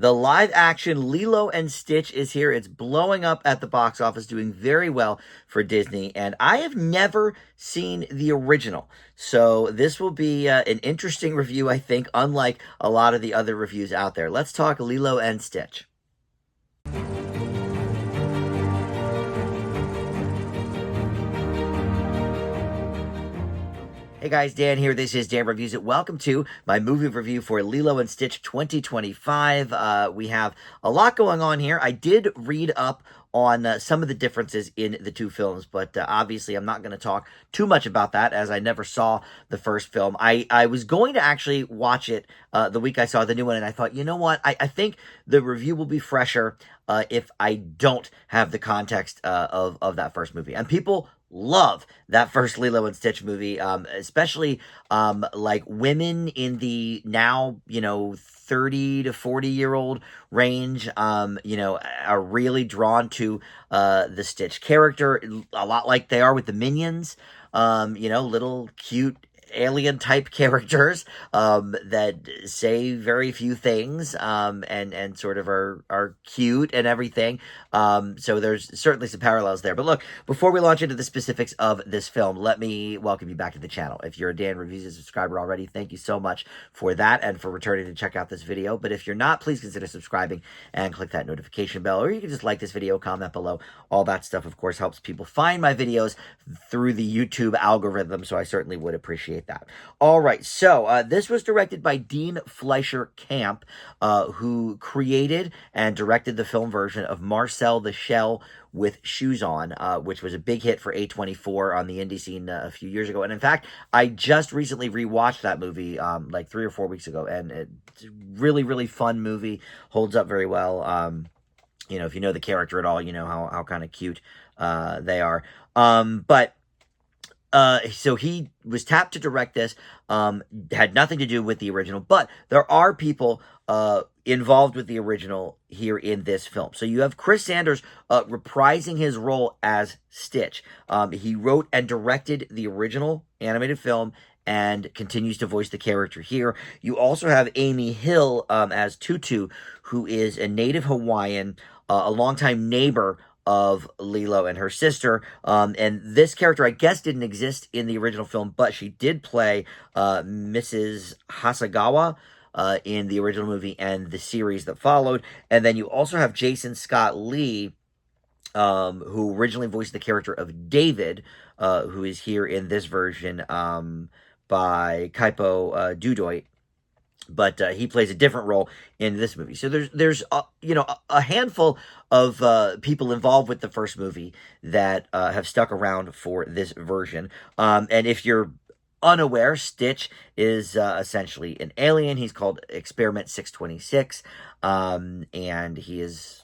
The live-action Lilo and Stitch is here. It's blowing up at the box office, doing very well for Disney, and I have never seen the original. So this will be an interesting review, I think, unlike a lot of the other reviews out there. Let's talk Lilo and Stitch. Hey guys, Dan here. This is Dan Reviews It. Welcome to my movie review for Lilo and Stitch 2025. We have a lot going on here. I did read up on some of the differences in the two films, but obviously I'm not going to talk too much about that as I never saw the first film. I was going to actually watch it the week I saw the new one, and I thought, you know what? I think the review will be fresher if I don't have the context of that first movie. And people love that first Lilo and Stitch movie, especially like women in the now, 30 to 40-year-old range, are really drawn to the Stitch character, a lot like they are with the Minions, little cute alien type characters that say very few things and sort of are cute and everything. So there's certainly some parallels there. But look, before we launch into the specifics of this film, let me welcome you back to the channel. If you're a Dan Reviews It subscriber already, thank you so much for that and for returning to check out this video. But if you're not, please consider subscribing and click that notification bell, or you can just like this video, comment below. All that stuff, of course, helps people find my videos through the YouTube algorithm, so I certainly would appreciate that. All right, so this was directed by Dean Fleischer Camp, who created and directed the film version of Marcel the Shell with Shoes On, which was a big hit for A24 on the indie scene a few years ago. And in fact, I just recently rewatched that movie like 3 or 4 weeks ago, and it's a really, really fun movie, holds up very well. If you know the character at all, you know how kind of cute they are. So he was tapped to direct this, had nothing to do with the original, but there are people involved with the original here in this film. So you have Chris Sanders reprising his role as Stitch. He wrote and directed the original animated film and continues to voice the character here. You also have Amy Hill as Tutu, who is a native Hawaiian, a longtime neighbor of Lilo and her sister, and this character, I guess, didn't exist in the original film, but she did play Mrs. Hasagawa in the original movie and the series that followed. And then you also have Jason Scott Lee, who originally voiced the character of David, who is here in this version by Kaipo Dudoit. But he plays a different role in this movie. So there's a handful of people involved with the first movie that have stuck around for this version. And if you're unaware, Stitch is essentially an alien. He's called Experiment 626, and he is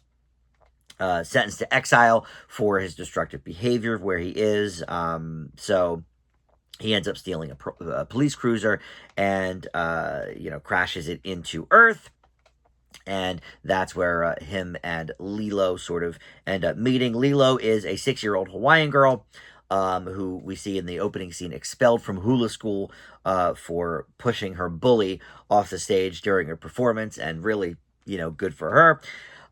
sentenced to exile for his destructive behavior where he is. So he ends up stealing a police cruiser and, crashes it into Earth. And that's where him and Lilo sort of end up meeting. Lilo is a 6-year-old Hawaiian girl who we see in the opening scene expelled from hula school for pushing her bully off the stage during her performance. And really, good for her.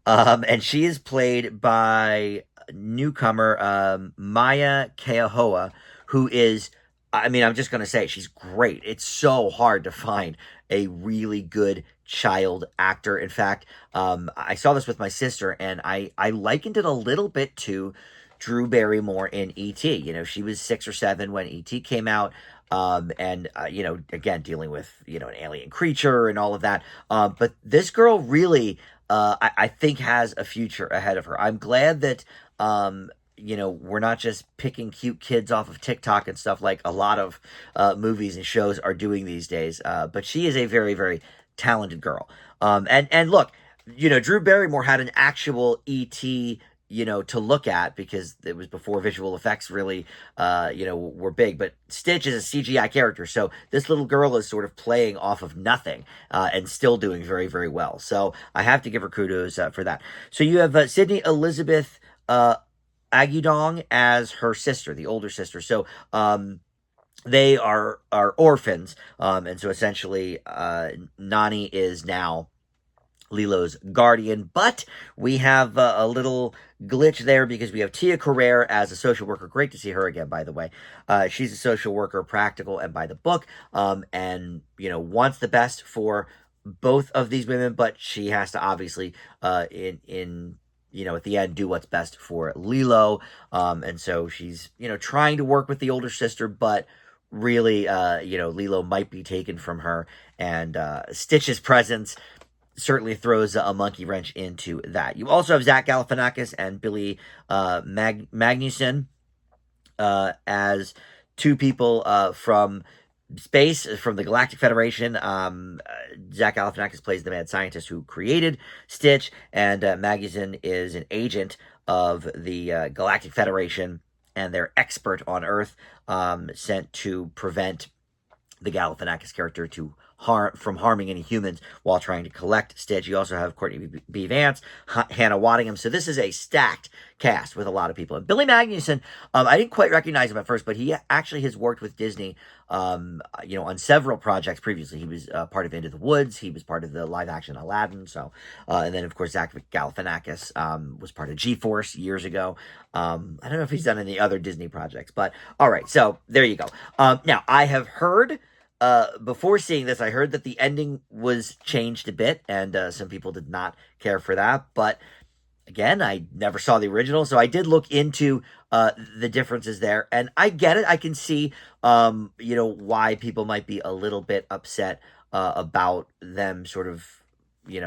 And she is played by newcomer Maya Keahoa, who is... I'm just going to say, she's great. It's so hard to find a really good child actor. In fact, I saw this with my sister, and I likened it a little bit to Drew Barrymore in E.T. She was 6 or 7 when E.T. came out, and again, dealing with, an alien creature and all of that. But this girl really, I think, has a future ahead of her. I'm glad that... we're not just picking cute kids off of TikTok and stuff like a lot of movies and shows are doing these days. But she is a very, very talented girl. And look, Drew Barrymore had an actual E.T., to look at because it was before visual effects really, were big. But Stitch is a CGI character. So this little girl is sort of playing off of nothing and still doing very, very well. So I have to give her kudos for that. So you have Sydney Elizabeth Agudong as her sister, the older sister. So they are orphans, and so essentially Nani is now Lilo's guardian. But we have a little glitch there because we have Tia Carrere as a social worker. Great to see her again, by the way. She's a social worker, practical and by the book, and wants the best for both of these women, but she has to obviously, in at the end, do what's best for Lilo. And so she's trying to work with the older sister, but really, Lilo might be taken from her, and Stitch's presence certainly throws a monkey wrench into that. You also have Zach Galifianakis and Billy Magnuson as two people from space, from the Galactic Federation. Zach Galifianakis plays the mad scientist who created Stitch, and Magnuson is an agent of the Galactic Federation, and they're expert on Earth, sent to prevent the Galifianakis character from harming any humans while trying to collect Stitch. You also have Courtney B. Vance, Hannah Waddingham. So this is a stacked cast with a lot of people. And Billy Magnuson, I didn't quite recognize him at first, but he actually has worked with Disney, on several projects previously. He was part of Into the Woods. He was part of the live-action Aladdin. So, and then of course Zach Galifianakis was part of G-Force years ago. I don't know if he's done any other Disney projects, but all right. So there you go. Now I have heard. Before seeing this, I heard that the ending was changed a bit, and some people did not care for that. But again, I never saw the original, so I did look into the differences there, and I get it. I can see, why people might be a little bit upset about them sort of,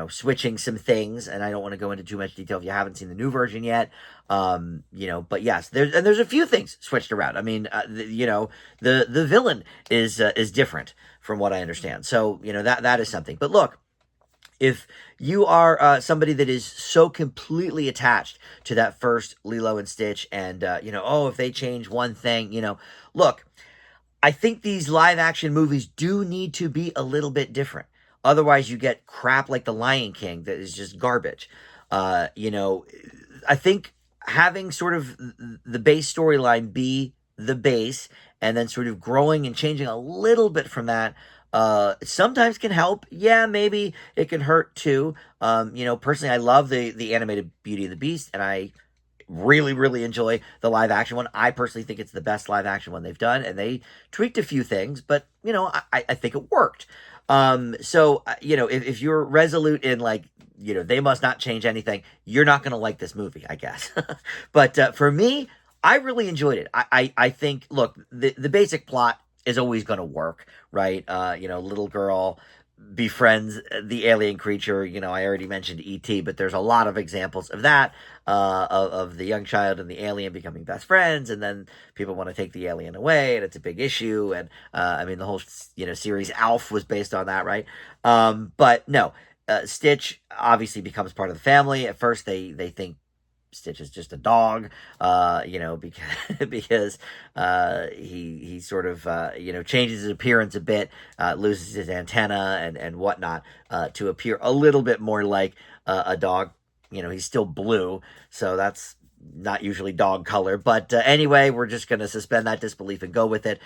switching some things, and I don't want to go into too much detail if you haven't seen the new version yet. But yes, there's a few things switched around. I mean, the villain is different from what I understand. So, that is something. But look, if you are somebody that is so completely attached to that first Lilo and Stitch, and if they change one thing, look, I think these live action movies do need to be a little bit different. Otherwise, you get crap like The Lion King that is just garbage. I think having sort of the base storyline be the base, and then sort of growing and changing a little bit from that, sometimes can help. Yeah, maybe it can hurt too. Personally, I love the animated Beauty and the Beast, and I really, really enjoy the live action one. I personally think it's the best live action one they've done, and they tweaked a few things, but I think it worked. If you're resolute in they must not change anything, you're not going to like this movie, I guess. But for me, I really enjoyed it. I think, look, the basic plot is always going to work, right? Little girl befriends the alien creature. I already mentioned E.T., but there's a lot of examples of that, of the young child and the alien becoming best friends, and then people want to take the alien away, and it's a big issue. And the whole series Alf was based on that, right? But no, Stitch obviously becomes part of the family. At first, they think Stitch is just a dog, because he sort of changes his appearance a bit, loses his antenna and whatnot, to appear a little bit more like a dog. He's still blue, so that's not usually dog color. But anyway, we're just going to suspend that disbelief and go with it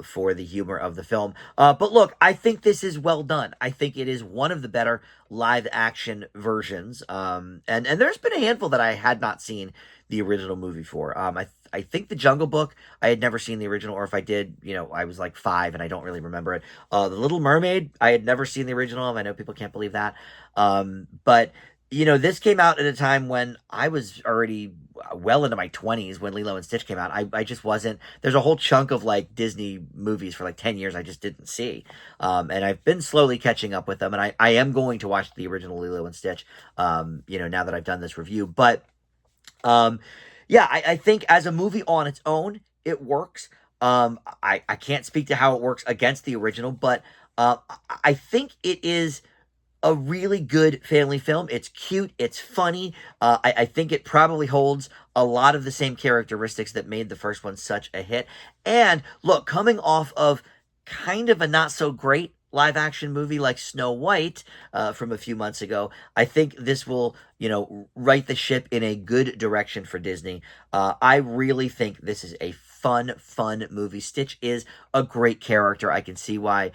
for the humor of the film. But look, I think this is well done. I think it is one of the better live action versions. And there's been a handful that I had not seen the original movie for. I think The Jungle Book, I had never seen the original, or if I did, I was like 5 and I don't really remember it. The Little Mermaid, I had never seen the original. I know people can't believe that. But this came out at a time when I was already well into my 20s when Lilo and Stitch came out. I just wasn't. There's a whole chunk of Disney movies for 10 years I just didn't see. And I've been slowly catching up with them. And I am going to watch the original Lilo and Stitch, now that I've done this review. But I think as a movie on its own, it works. I can't speak to how it works against the original, but I think it is a really good family film. It's cute. It's funny. I think it probably holds a lot of the same characteristics that made the first one such a hit. And look, coming off of kind of a not so great live action movie like Snow White from a few months ago, I think this will, right the ship in a good direction for Disney. I really think this is a fun movie. Stitch is a great character. I can see why,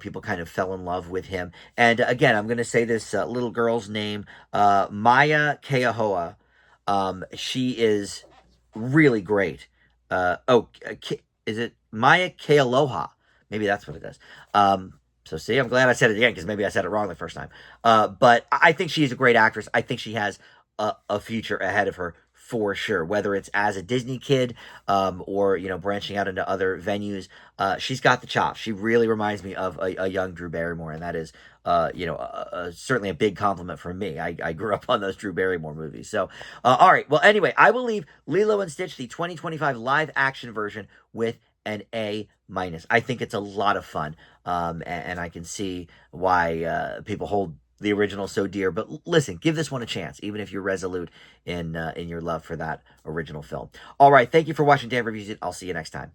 people kind of fell in love with him. And again, I'm going to say this little girl's name, Maya Keahoa. She is really great. Is it Maya Kealoha? Maybe that's what it is. So see, I'm glad I said it again because maybe I said it wrong the first time. But I think she's a great actress. I think she has a future ahead of her for sure. Whether it's as a Disney kid, or branching out into other venues, she's got the chops. She really reminds me of a young Drew Barrymore, and that is, certainly a big compliment from me. I grew up on those Drew Barrymore movies. So, all right. Well, anyway, I will leave Lilo and Stitch, the 2025 live action version, with an A minus. I think it's a lot of fun, and I can see why people hold the original so dear. But listen, give this one a chance, even if you're resolute in your love for that original film. All right, thank you for watching Dan Reviews It. I'll see you next time.